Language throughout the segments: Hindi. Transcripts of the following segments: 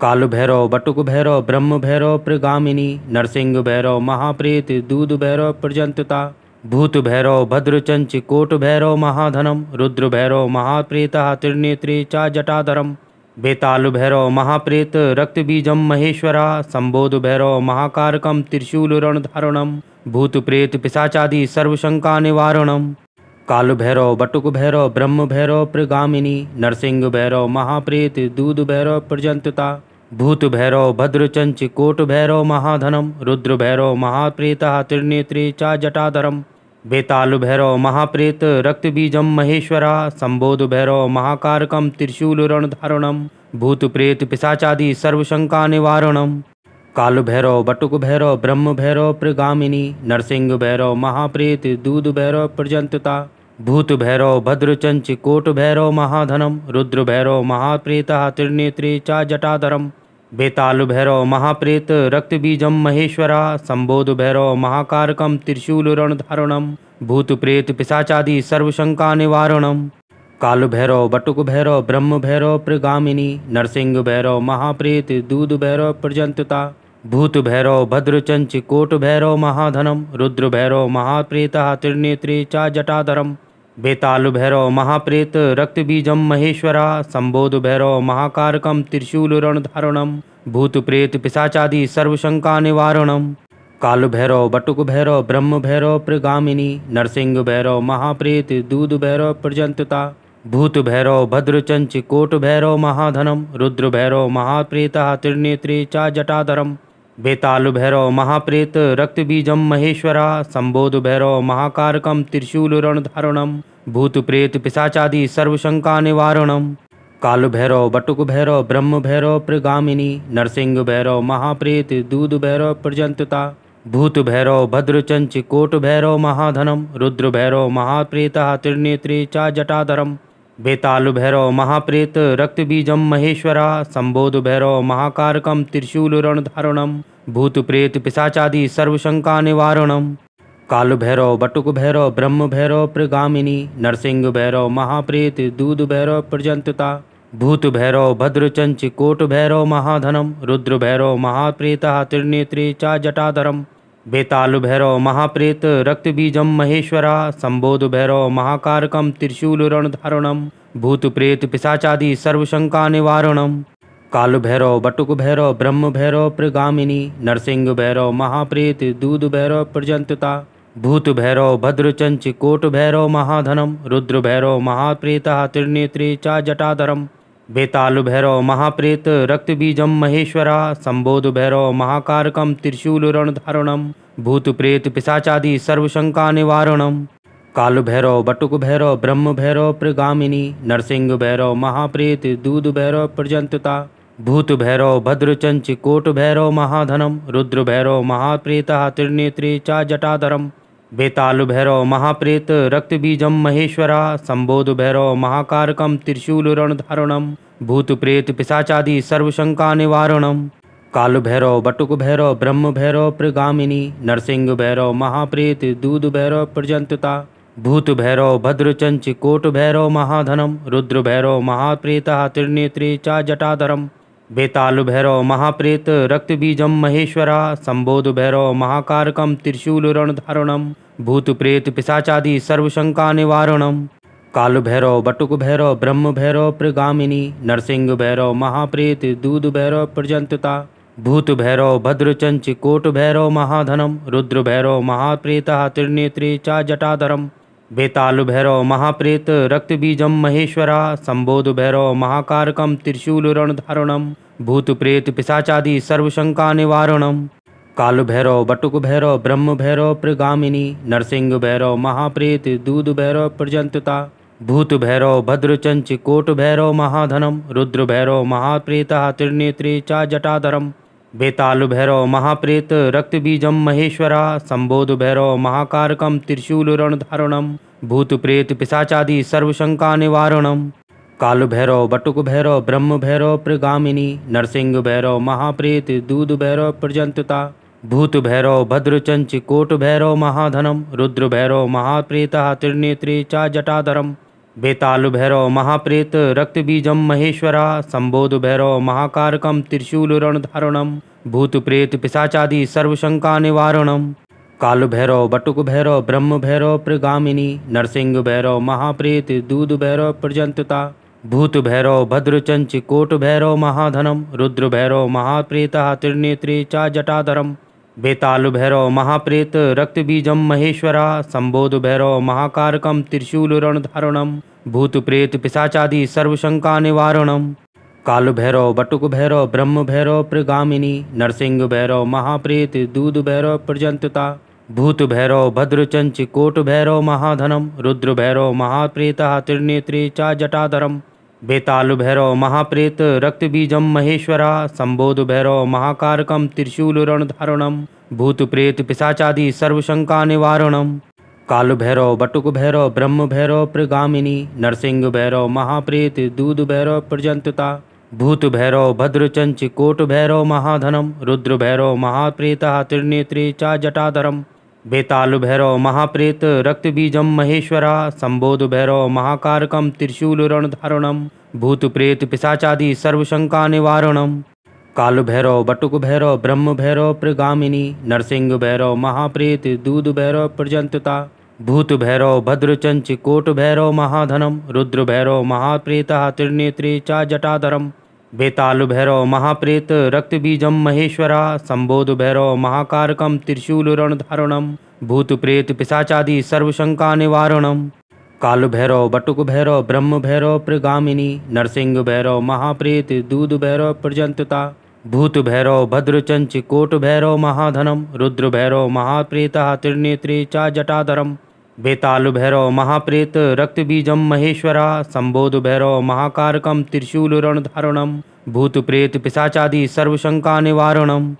काल भैरव बटुक भैरव ब्रह्म भैरव प्रगामिनी नरसिंह भैरव महाप्रेत दूध भैरव प्रजंतता भूत भैरव भद्रचंच कोट भैरव महाधनम रुद्र भैरव महाप्रेता त्रिनेत्रे चा जटाधरम बेताल भैरव महाप्रेत रक्तबीजम महेश्वरा संबोध भैरव महाकारकम त्रिशूल रणधारणम भूत प्रेत पिशाचादि सर्वशंका निवारणम काल भैरव बटुक भैरव ब्रह्म भैरव प्रगामिनी नरसिंह भैरव महाप्रेत दूध भैरव प्रजंतता भूत भैरव भद्रचंच कोट भैरव महाधनम रुद्र भैरव महाप्रेता त्रिनेत्रे चा जटाधरम बेताल भैरव महाप्रेत रक्तबीजम महेश्वरा संबोध भैरव महाकारकम त्रिशूल रणधारणम भूत प्रेत पिशाचादि सर्वशंका निवारणम काल भैरव बटुक भैरव ब्रह्म भैरव प्रगामिनी नरसिंह भैरव महाप्रेत दूध भैरव प्रजंतता भूत भैरव भद्रचंच कोट भैरव महाधनम रुद्र भैरव महाप्रेता त्रिनेत्रे चा जटाधरम बेताल भैरव महाप्रेत रक्तबीजम महेश्वरा संबोध भैरव महाकारकम त्रिशूल रणधारणम भूत प्रेत पिशाचादि सर्वशंका निवारणम काल भैरव बटुक भैरव ब्रह्म भैरव प्रगामिनी नरसिंह भैरव महाप्रेत दूध भैरव प्रजंतता भूत भैरव भद्रचंच कोट भैरव महाधनम रुद्र भैरव महाप्रेता त्रिनेत्रे चा जटाधरम बेताल भैरव महाप्रेत रक्तबीजम महेश्वरा संबोध भैरव महाकारकम त्रिशूल रणधारणम भूत प्रेत पिशाचादि सर्वशंका निवारणम काल भैरव बटुक भैरव ब्रह्म भैरव प्रगामिनी नरसिंह भैरव महाप्रेत दूध भैरव प्रजंतता भूत भैरव भद्रचंच कोट भैरव महाधनम रुद्र भैरव महाप्रेता त्रिनेत्रे चा जटाधरम बेताल भैरव महाप्रेत रक्तबीजम महेश्वरा संबोध भैरव महाकारकम त्रिशूल रणधारणम भूत प्रेत पिशाचादि सर्वशंका निवारणम काल भैरव बटुक भैरव ब्रह्म भैरव प्रगामिनी नरसिंह भैरव महाप्रेत दूध भैरव प्रजंतता भूत भैरव भद्रचंच कोट भैरव महाधनम रुद्र भैरव महाप्रेता त्रिनेत्रे चा जटाधरम बेताल भैरव महाप्रेत रक्तबीजम महेश्वरा संबोध भैरव महाकारकम त्रिशूल रणधारणम भूत प्रेत पिशाचादि सर्वशंका निवारणम काल भैरव बटुक भैरव ब्रह्म भैरव प्रगामिनी नरसिंह भैरव महाप्रेत दूध भैरव प्रजंतता भूत भैरव भद्रचंच कोट भैरव महाधनम रुद्र भैरव महाप्रेता त्रिनेत्रे चा जटाधरम बेताल भैरव महाप्रेत रक्तबीजम महेश्वरा संबोध भैरव महाकारकम त्रिशूल रणधारणम भूत प्रेत पिशाचादि सर्वशंका निवारणम काल भैरव बटुक भैरव ब्रह्म भैरव प्रगामिनी नरसिंह भैरव महाप्रेत दूध भैरव प्रजंतता भूत भैरव भद्रचंच कोट भैरव महाधनम रुद्र भैरव महाप्रेता त्रिनेत्रे चा जटाधरम बेताल भैरव महाप्रेत रक्तबीजम महेश्वरा संबोध भैरव महाकारकम त्रिशूल रणधारणम भूत प्रेत पिशाचादि सर्वशंका निवारणम काल भैरव बटुक भैरव ब्रह्म भैरव प्रगामिनी नरसिंह भैरव महाप्रेत दूध भैरव प्रजंतता भूत भैरव भद्रचंच कोट भैरव महाधनम रुद्र भैरव महाप्रेता त्रिनेत्रे चा जटाधरम बेताल भैरव महाप्रेत रक्तबीजम महेश्वरा संबोध भैरव महाकारकम त्रिशूल रणधारणम भूत प्रेत पिशाचादि सर्वशंका निवारणम काल भैरव बटुक भैरव ब्रह्म भैरव प्रगामिनी नरसिंह भैरव महाप्रेत दूध भैरव प्रजंतता भूत भैरव भद्रचंच कोट भैरव महाधनम रुद्र भैरव महाप्रेता त्रिनेत्रे चा जटाधरम बेताल भैरव महाप्रेत रक्तबीजम महेश्वरा संबोध भैरव महाकारकम त्रिशूल रणधारणम भूत प्रेत पिशाचादि सर्वशंका निवारणम काल भैरव बटुक भैरव ब्रह्म भैरव प्रगामिनी नरसिंह भैरव महाप्रेत दूध भैरव प्रजंतता भूत भैरव भद्रचंच कोट भैरव महाधनम रुद्र भैरव महाप्रेता त्रिनेत्रे चा जटाधरम बेताल भैरव महाप्रेत रक्तबीजम महेश्वरा संबोध भैरव महाकारकम त्रिशूल रणधारणम भूत प्रेत पिशाचादि सर्वशंका निवारणम काल भैरव बटुक भैरव ब्रह्म भैरव प्रगामिनी नरसिंह भैरव महाप्रेत दूध भैरव प्रजंतता भूत भैरव भद्रचंच कोट भैरव महाधनम रुद्र भैरव महाप्रेता त्रिनेत्रे चा जटाधरम बेताल भैरव महाप्रेत रक्तबीजम महेश्वरा संबोध भैरव महाकारकम त्रिशूल रणधारणम भूत प्रेत पिशाचादि सर्वशंका निवारणम काल भैरव बटुक भैरव ब्रह्म भैरव प्रगामिनी नरसिंह भैरव महाप्रेत दूध भैरव प्रजंतता भूत भैरव भद्रचंच कोट भैरव महाधनम रुद्र भैरव महाप्रेता त्रिनेत्रे चा जटाधरम बेताल भैरव महाप्रेत रक्तबीजम महेश्वरा संबोध भैरव महाकारकम त्रिशूल रणधारणम भूत प्रेत पिशाचादि सर्वशंका निवारणम। काल भैरव बटुक भैरव ब्रह्म भैरव प्रगामिनी नरसिंह भैरव महाप्रेत दूध भैरव प्रजंतता भूत भैरव भद्रचंच कोट भैरव महाधनम रुद्र भैरव महाप्रेता त्रिनेत्रे चा जटाधरम। बेताल भैरव महाप्रेत रक्तबीजम महेश्वरा संबोध भैरव महाकारकम त्रिशूल रणधारणम भूत प्रेत पिशाचादि सर्वशंका निवारणम। काल भैरव बटुक भैरव ब्रह्म भैरव प्रगामिनी नरसिंह भैरव महाप्रेत दूध भैरव प्रजंतता भूत भैरव भद्रचंच कोट भैरव महाधनम रुद्र भैरव महाप्रेता त्रिनेत्रे चा जटाधरम। बेताल भैरव महाप्रेत रक्तबीजम महेश्वरा संबोध भैरव महाकारकम त्रिशूल रणधारणम भूत प्रेत पिशाचादि सर्वशंका निवारणम। काल भैरव बटुक भैरव ब्रह्म भैरव प्रगामिनी नरसिंह भैरव महाप्रेत दूध भैरव प्रजंतता भूत भैरव भद्रचंच कोट भैरव महाधनम रुद्र भैरव महाप्रेता त्रिनेत्रे चा जटाधरम। बेताल भैरव महाप्रेत रक्तबीजम महेश्वरा संबोध भैरव महाकारकम त्रिशूल रणधारणम भूत प्रेत पिशाचादि सर्वशंका निवारणम। काल भैरव बटुक भैरव ब्रह्म भैरव प्रगामिनी नरसिंह भैरव महाप्रेत दूध भैरव प्रजंतता भूत भैरव भद्रचंच कोट भैरव महाधनम रुद्र भैरव महाप्रेता त्रिनेत्रे चा जटाधरम। बेताल भैरव महाप्रेत रक्तबीजम महेश्वरा संबोध भैरव महाकारकम त्रिशूल रणधारणम भूत प्रेत पिशाचादि सर्वशंका निवारणम। काल भैरव बटुक भैरव ब्रह्म भैरव प्रगामिनी नरसिंह भैरव महाप्रेत दूध भैरव प्रजंतता भूत भैरव भद्रचंच कोट भैरव महाधनम रुद्र भैरव महाप्रेता त्रिनेत्रे चा जटाधरम। बेताल भैरव महाप्रेत रक्तबीजम महेश्वरा संबोध भैरव महाकारकम त्रिशूल रणधारणम भूत प्रेत पिशाचादि सर्वशंका निवारणम।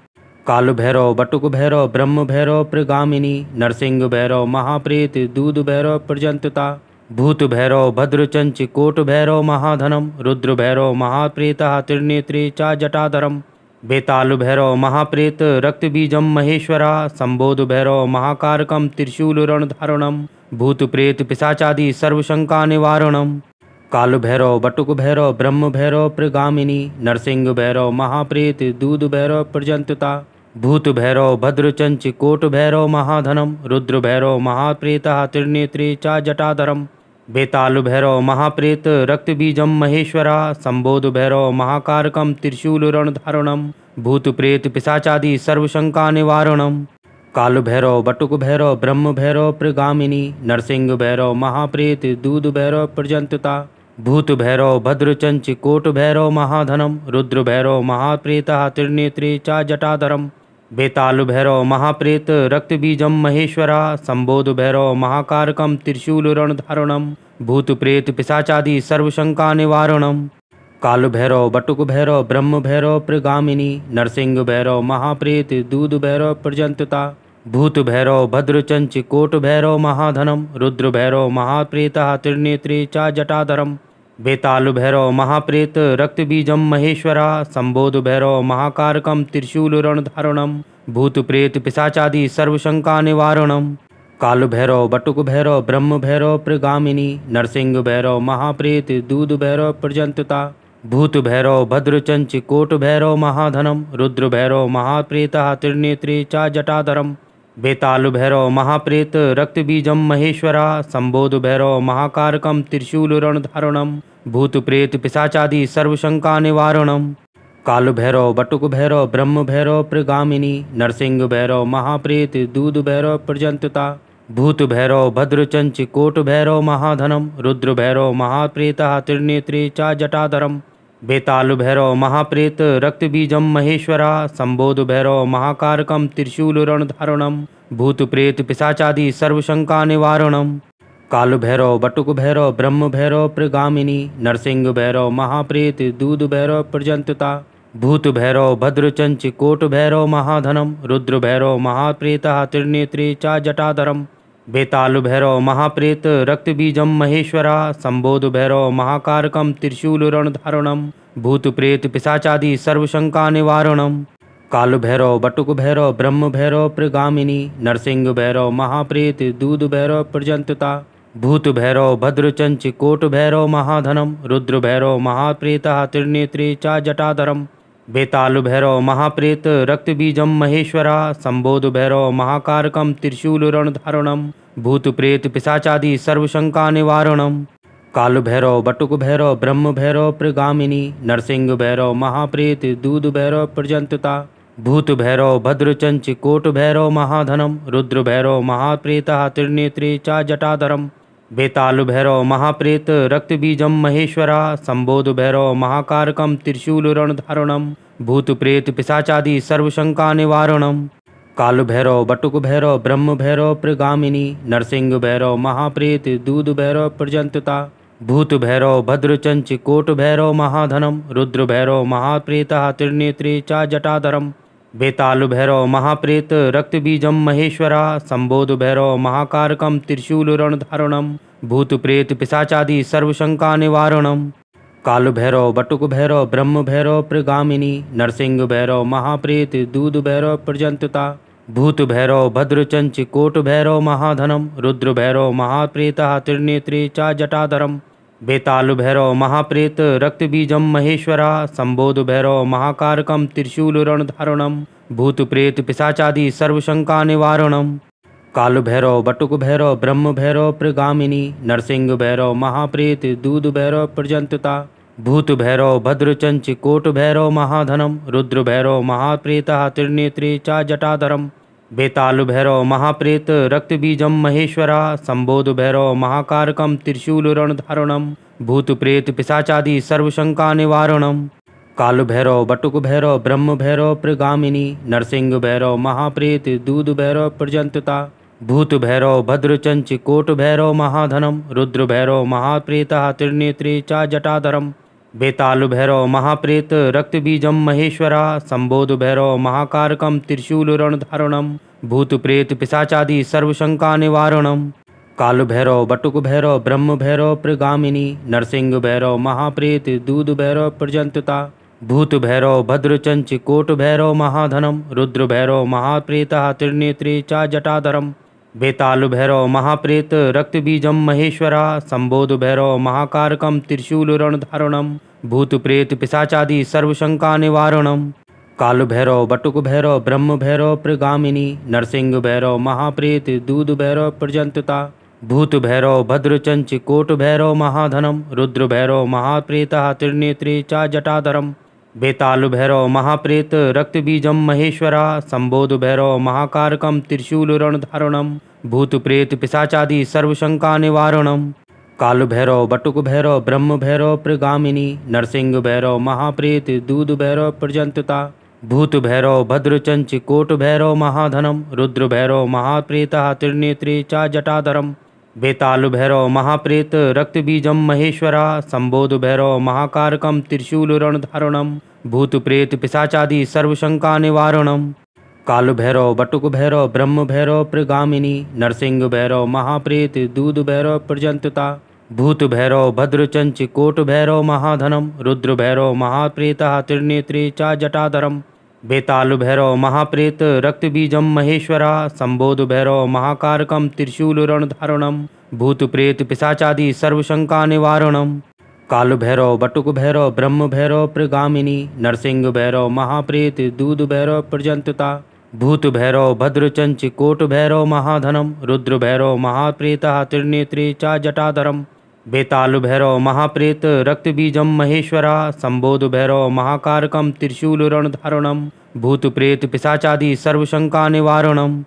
काल भैरव बटुक भैरव ब्रह्म भैरव प्रगामिनी नरसिंह भैरव महाप्रेत दूध भैरव प्रजंतता भूत भैरव भद्रचंच कोट भैरव महाधनम रुद्र भैरव महाप्रेता त्रिनेत्रे चा जटाधरम। बेताल भैरव महाप्रेत रक्तबीजम महेश्वरा संबोध भैरव महाकारकम त्रिशूल रणधारणम भूत प्रेत पिशाचादि सर्वशंका निवारणम। काल भैरव बटुक भैरव ब्रह्म भैरव प्रगामिनी नरसिंह भैरव महाप्रेत दूध भैरव प्रजंतता भूत भैरव भद्रचंच कोट भैरव महाधनम रुद्र भैरव महाप्रेता त्रिनेत्रे चा जटाधरम। बेताल भैरव महाप्रेत रक्तबीजम महेश्वरा संबोध भैरव महाकारकम त्रिशूल रणधारणम भूत प्रेत पिशाचादि सर्वशंका निवारणम। काल भैरव बटुक भैरव ब्रह्म भैरव प्रगामिनी नरसिंह भैरव महाप्रेत दूध भैरव प्रजंतता भूत भैरव भद्रचंच कोट भैरव महाधनम रुद्र भैरव महाप्रेता त्रिनेत्रे चा जटाधरम। बेताल भैरव महाप्रेत रक्तबीजम महेश्वरा संबोध भैरव महाकारकम त्रिशूल रणधारणम भूत प्रेत पिशाचादि सर्वशंका निवारणम। काल भैरव बटुक भैरव ब्रह्म भैरव प्रगामिनी नरसिंह भैरव महाप्रेत दूध भैरव प्रजंतता भूत भैरव भद्रचंच कोट भैरव महाधनम रुद्र भैरव महाप्रेता त्रिनेत्रे चा जटाधरम। बेताल भैरव महाप्रेत रक्तबीजम महेश्वरा संबोध भैरव महाकारकम त्रिशूल रणधारणम भूत प्रेत पिशाचादि सर्वशंका निवारणम। काल भैरव बटुक भैरव ब्रह्म भैरव प्रगामिनी नरसिंह भैरव महाप्रेत दूध भैरव प्रजंतता भूत भैरव भद्रचंच कोट भैरव महाधनम रुद्र भैरव महाप्रेता त्रिनेत्रे चा जटाधरम। बेताल भैरव महाप्रेत रक्तबीजम महेश्वरा संबोध भैरव महाकारकम त्रिशूल रणधारणम भूत प्रेत पिशाचादि सर्वशंका निवारणम। काल भैरव बटुक भैरव ब्रह्म भैरव प्रगामिनी नरसिंह भैरव महाप्रेत दूध भैरव प्रजंतता भूत भैरव भद्रचंच कोट भैरव महाधनम रुद्र भैरव महाप्रेता त्रिनेत्रे चा जटाधरम। बेताल भैरव महाप्रेत रक्तबीजम महेश्वरा संबोध भैरव महाकारकम त्रिशूल रणधारणम भूत प्रेत पिशाचादि सर्वशंका निवारणम। काल भैरव बटुक भैरव ब्रह्म भैरव प्रगामिनी नरसिंह भैरव महाप्रेत दूध भैरव प्रजंतता भूत भैरव भद्रचंच कोट भैरव महाधनम रुद्र भैरव महाप्रेता त्रिनेत्रे चा जटाधरम। बेताल भैरव महाप्रेत रक्तबीजम महेश्वरा संबोध भैरव महाकारकम त्रिशूल रणधारणम भूत प्रेत पिशाचादि सर्वशंका निवारणम। काल भैरव बटुक भैरव ब्रह्म भैरव प्रगामिनी नरसिंह भैरव महाप्रेत दूध भैरव प्रजंतता भूत भैरव भद्रचंच कोट भैरव महाधनम रुद्र भैरव महाप्रेतः त्रिनेत्रे च जटाधरम बेताल भैरव महाप्रेत रक्तबीजम महेश्वरा संबोध भैरव महाकारकम त्रिशूलरणधारणम भूत प्रेत पिशाचादि सर्वशंका निवारणम काल भैरव बटुक भैरव ब्रह्म भैरव प्रगामिनी नरसिंह भैरव महाप्रेत दूध भैरव प्रजंतता भूत भैरव भद्रचंच कोट भैरव महाधनम रुद्र भैरव महाप्रेतः त्रिनेत्रे च जटाधरम बेताल भैरव महाप्रेत रक्तबीजम महेश्वरा संबोध भैरव महाकारकम त्रिशूलरणधारणम भूत प्रेत पिशाचादि सर्वशंका निवारणम काल भैरव बटुक भैरव ब्रह्म भैरव प्रगामिनी नरसिंह भैरव महाप्रेत दूध भैरव प्रजंतता भूत भैरव भद्रचंच कोट भैरव महाधनम रुद्र भैरव महाप्रेतः त्रिनेत्रे च जटाधरम बेताल भैरव महाप्रेत रक्तबीजम महेश्वरा संबोध भैरव महाकारकम त्रिशूलरणधारणम भूत प्रेत पिशाचादि सर्वशंका निवारणम काल भैरव बटुक भैरव ब्रह्म भैरव प्रगामिनी नरसिंह भैरव महाप्रेत दूध भैरव प्रजंतता भूत भैरव भद्रचंच कोट भैरव महाधनम रुद्र भैरव महाप्रेतः त्रिनेत्रे च जटाधरम बेताल भैरव महाप्रेत रक्तबीजम महेश्वरा संबोध भैरव महाकारकम त्रिशूलरणधारणम भूत प्रेत पिशाचादि सर्वशंका निवारणम काल भैरव बटुक भैरव ब्रह्म भैरव प्रगामिनी नरसिंह भैरव महाप्रेत दूध भैरव प्रजंतता भूत भैरव भद्रचंच कोट भैरव महाधनम रुद्र भैरव महाप्रेतः त्रिनेत्रे च जटाधरम बेताल भैरव महाप्रेत रक्तबीजम महेश्वरा संबोध भैरव महाकारकम त्रिशूलरणधारणम भूत प्रेत पिशाचादि सर्वशंका निवारणम काल भैरव बटुक भैरव ब्रह्म भैरव प्रगामिनी नरसिंह भैरव महाप्रेत दूध भैरव प्रजंतता भूत भैरव भद्रचंच कोट भैरव महाधनम रुद्र भैरव महाप्रेतः त्रिनेत्रे च जटाधरम बेताल भैरव महाप्रेत रक्तबीजम महेश्वरा संबोध भैरव महाकारकम त्रिशूलरणधारणम भूत प्रेत पिशाचादि सर्वशंका निवारणम काल भैरव बटुक भैरव ब्रह्म भैरव प्रगामिनी नरसिंह भैरव महाप्रेत दूध भैरव प्रजंतता भूत भैरव भद्रचंच कोट भैरव महाधनम रुद्र भैरव महाप्रेतः त्रिनेत्रे च जटाधरम बेताल भैरव महाप्रेत रक्तबीजम महेश्वरा संबोध भैरव महाकारकम त्रिशूलरणधारणम भूत प्रेत पिशाचादि सर्वशंका निवारणम काल भैरव बटुक भैरव ब्रह्म भैरव प्रगामिनी नरसिंह भैरव महाप्रेत दूध भैरव प्रजंतता भूत भैरव भद्रचंच कोट भैरव महाधनम रुद्र भैरव महाप्रेतः त्रिनेत्रे च जटाधरम बेताल भैरव महाप्रेत रक्तबीजम महेश्वरा संबोध भैरव महाकारकम त्रिशूलरणधारणम भूत प्रेत पिशाचादि सर्वशंका निवारणम काल भैरव बटुक भैरव ब्रह्म भैरव प्रगामिनी नरसिंह भैरव महाप्रेत दूध भैरव प्रजंतता भूत भैरव भद्रचंच कोट भैरव महाधनम रुद्र भैरव महाप्रेतः त्रिनेत्रे च जटाधरम बेताल भैरव महाप्रेत रक्तबीजम महेश्वरा संबोध भैरव महाकारकम त्रिशूलरणधारणम भूत प्रेत पिशाचादि सर्वशंका निवारणम काल भैरव बटुक भैरव ब्रह्म भैरव प्रगामिनी नरसिंह भैरव महाप्रेत दूध भैरव प्रजंतता भूत भैरव भद्रचंच कोट भैरव महाधनम रुद्र भैरव महाप्रेतः त्रिनेत्रे च जटाधरम बेताल भैरव महाप्रेत रक्तबीजम महेश्वरा संबोध भैरव महाकारकम त्रिशूलरणधारणम भूत प्रेत पिशाचादि सर्वशंका निवारणम काल भैरव बटुक भैरव ब्रह्म भैरव प्रगामिनी नरसिंह भैरव महाप्रेत दूध भैरव प्रजंतता भूत भैरव भद्रचंच कोट भैरव महाधनम रुद्र भैरव महाप्रेतः त्रिनेत्रे च जटाधरम बेताल भैरव महाप्रेत रक्तबीजम महेश्वरा संबोध भैरव महाकारकम त्रिशूलरणधारणम भूत प्रेत पिशाचादि सर्वशंका निवारणम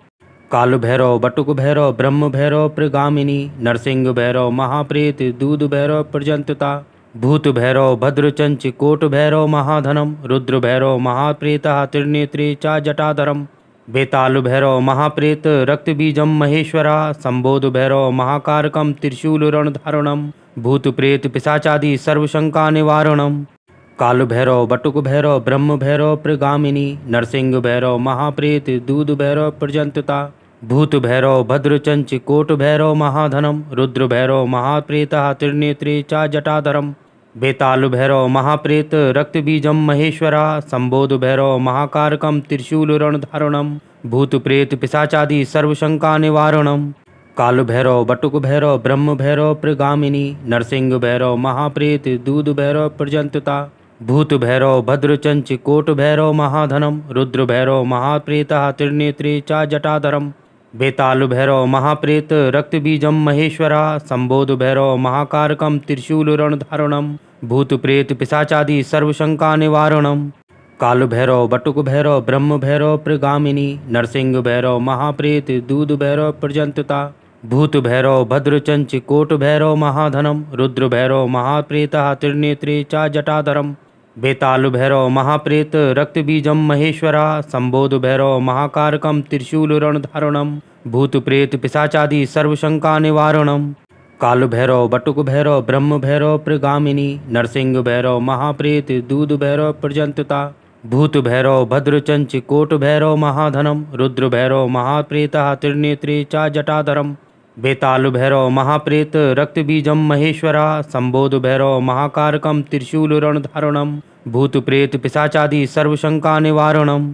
काल भैरव बटुक भैरव ब्रह्म भैरव प्रगामिनी नरसिंह भैरव महाप्रेत दूध भैरव प्रजंतता भूत भैरव भद्रचंच कोट भैरव महाधनम रुद्र भैरव महाप्रेतः त्रिनेत्रे च जटाधरम बेताल भैरव महाप्रेत रक्तबीजम महेश्वरा संबोध भैरव महाकारकम त्रिशूलरणधारणम भूत प्रेत पिशाचादि सर्वशंका निवारणम काल भैरव बटुक भैरव ब्रह्म भैरव प्रगामिनी नरसिंह भैरव महाप्रेत दूध भैरव प्रजंतता भूत भैरव भद्रचंच कोट भैरव महाधनम रुद्र भैरव महाप्रेतः त्रिनेत्रे च जटाधरम बेताल भैरव महाप्रेत रक्तबीजम महेश्वरा संबोध भैरव महाकारकम त्रिशूलरणधारणम भूत प्रेत पिशाचादि सर्वशंका निवारणम काल भैरव बटुक भैरव ब्रह्म भैरव प्रगामिनी नरसिंह भैरव महाप्रेत दूध भैरव प्रजंतता भूत भैरव भद्रचंच कोट भैरव महाधनम रुद्र भैरव महाप्रेतः त्रिनेत्रे च जटाधरम बेताल भैरव महाप्रेत रक्तबीजम महेश्वरा संबोध भैरव महाकारकम त्रिशूल रणधारणम भूत प्रेत पिशाचादि सर्वशंका निवारणम काल भैरव बटुक भैरव ब्रह्म भैरव प्रगामिनी नरसिंह भैरव महाप्रेत दूध भैरव प्रजंतता भूत भैरव भद्रचंच कोट भैरव महाधनम रुद्र भैरव महाप्रेतः त्रिनेत्रे च जटाधरम बेताल भैरव महाप्रेत रक्तबीजम महेश्वरा संबोध भैरव महाकारकम त्रिशूल रणधारणम भूत प्रेत पिशाचादि सर्वशंका निवारणम काल भैरव बटुक भैरव ब्रह्म भैरव प्रगामिनी नरसिंह भैरव महाप्रेत दूध भैरव प्रजंतता भूत भैरव भद्रचंच कोट भैरव महाधनम रुद्र भैरव महाप्रेतः त्रिनेत्रे च जटाधरम बेताल भैरव महाप्रेत रक्तबीजम महेश्वरा संबोध भैरव महाकारकम त्रिशूल रणधारणम भूत प्रेत पिशाचादि सर्वशंका निवारणम